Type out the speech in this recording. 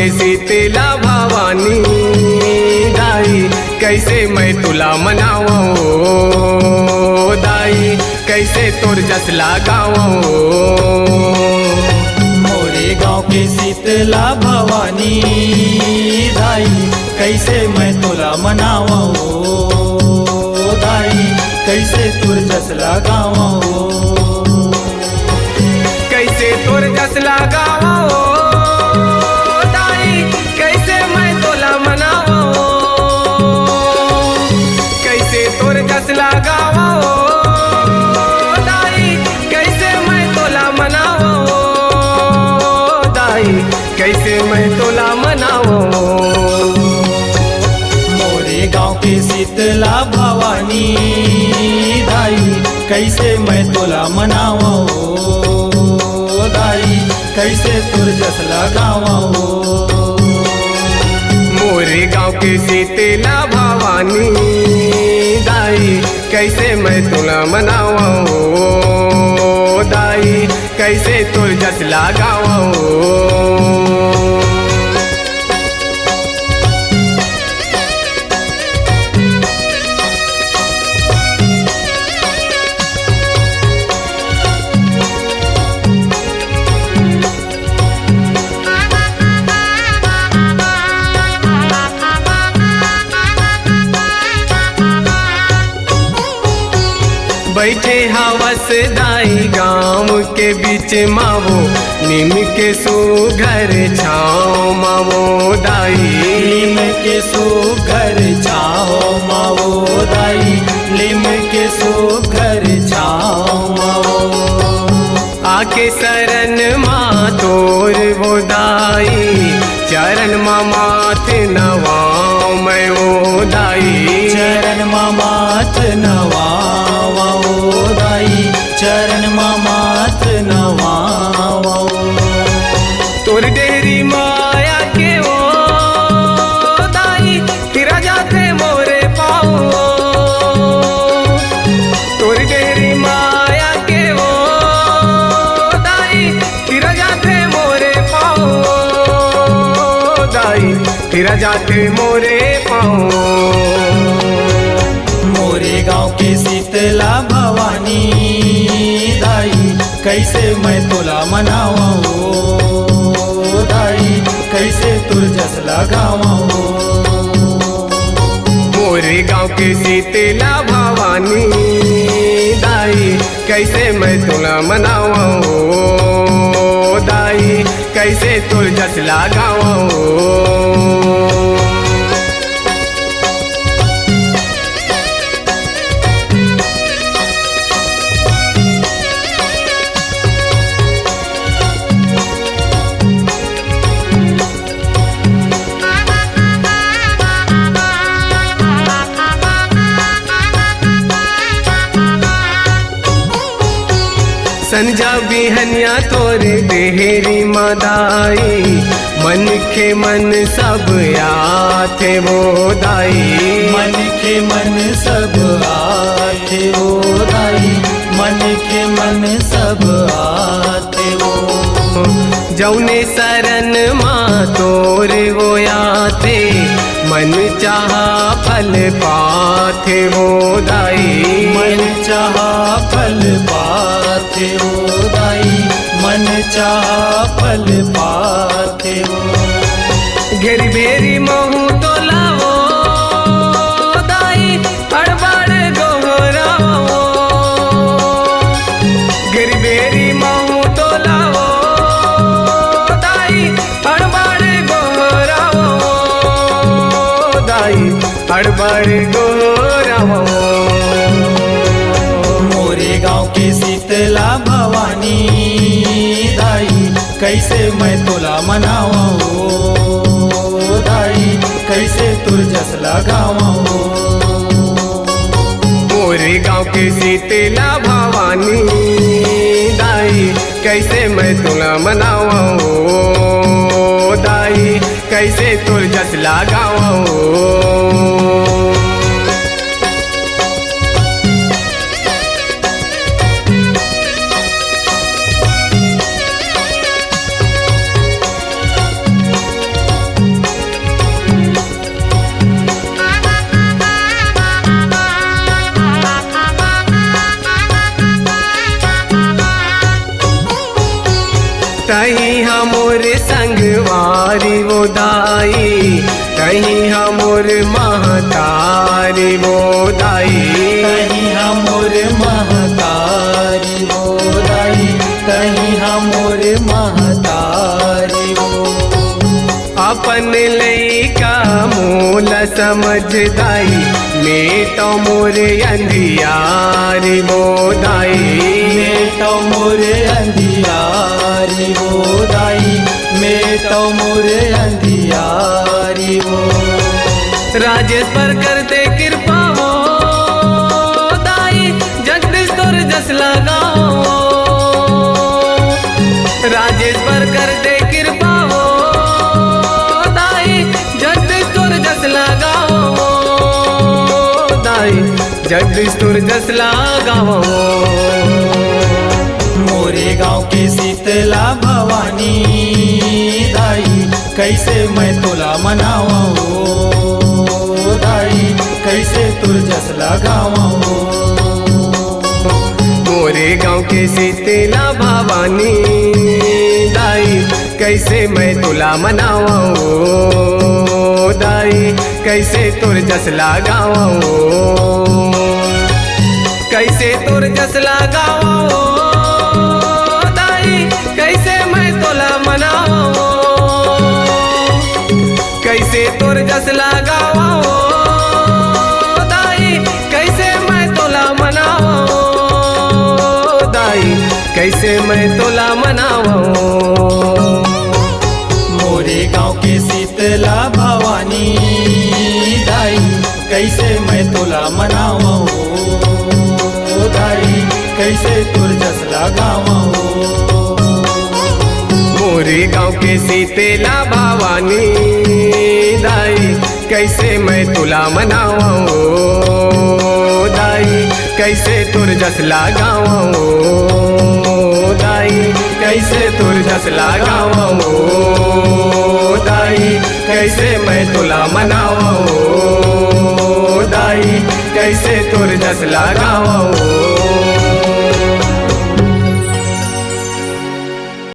के शीतला भवानी दाई कैसे मैं तुला मनावो दाई कैसे तोर जस लगावो। मोरे गाँव के शीतला भवानी दाई कैसे मैं तोला मनावो दाई कैसे तोर जस लगावो। कैसे तोर जस लगावो दाई कैसे मैं तोला मनावो। कैसे तोर जस लगावो दाई कैसे मैं तोला मनावो दाई कैसे मैं तोला मनावो। मोरे गाँव के शीतला भवानी दाई कैसे मैं तोला मनावो दाई कैसे तोर जस लगावो। मोरे गाँव के शीतला भवानी दाई कैसे मैं तुला मनावो दाई कैसे तोर जस लगावो। बैठे हवस दाई गाँव के बीच मावो नीम के सुघर छाओ मावो दाई। लीम के सुघर छाओ मावो दाई लीम के सुघर छाओ मावो। आके शरण माँ तोर वो दाई चरण माँ माथ नवाओ मैं वो दाई। चरण माँ माथ नवाओ दाई चरण माँ माथ नवाओ। तोर डेरी माया के वो दाई फिरा जाते मोरे पाओ। तोर डेरी माया के वो दाई फिरा जाते मोरे पाओ दाई फिरा जाते मोरे पाओ। मोरे गाँव के शीतला भवानी दाई कैसे मैं तोला मनावो दाई कैसे तोर जस लगावो। मोरे गाँव के शीतला भवानी दाई कैसे मैं तुला मनावो दाई कैसे तोर जस लगावो। संजा बिहनिया तोरे देहरी मदाई मन के मन सब आथे वो दाई। मन के मन सब आथे वो दाई मन के मन सब आथे वो। जौने शरण माँ तोरे वो आते मन चाहा फल पाथे वो दाई। मन चाहा फल पाथे वो दाई मन चाहा फल पाथे वो। घेरी बेरी महू तो लावो दाई अड़बड़ गोहरावो। घेरी बेरी महू तो लावो दाई अड़बड़ गोहरावो दाई अड़बड़ गोहरावो। मोरे गाँव के शीतला भवानी दाई कैसे मैं तोला मनावो दाई कैसे तोर जस लगावो। मोरे गाँव के शीतला भवानी दाई कैसे मैं तुला मनावो दाई कैसे तोर जस लगावो। हमारी वो दाई कहीं हमोर महतारी वो दाई कहीं हमोर महतारी वो दाई कहीं हमोर महतारी वो अपन लइका मूल समझदाई मेटो मोरे अंधियारी वो दाई मेटो मोरे अंधियारी वो दाई मेटो मोरे अंधियारी वो राजेश पर कर दे कृपा वो दाई जगदीश तोर जस लगाओ राजेश पर कर दे कृपा वो दाई जगदीश तोर जस लगाओ दाई जगदीश तोर जस लगाओ मोरे गांव के शीतला भवानी दाई कैसे मैं तोला मनाऊं दाई कैसे तुर जस लगाऊं मोरे गांव के शीतला भवानी दाई कैसे मैं तुला मनाऊं दाई कैसे तुर जस लगाऊं कैसे तुर जस लगाऊं दाई कैसे मैं तोला मनाऊं कैसे तुर जस लगाऊं दाई कैसे मैं तोला मनाऊं दाई कैसे मैं तोला मनाऊं मोरे गांव के शीतला भवानी दाई कैसे मैं तोला मनाऊं दाई कैसे तुर जस लगाऊं मोरे गांव के शीतला भवानी दाई कैसे मैं तुला मनाऊं दाई कैसे तुर जस लगाऊं दाई कैसे तुर जस लगाऊं दाई कैसे मैं तुला मनाऊं दाई कैसे तुर जस लगाऊं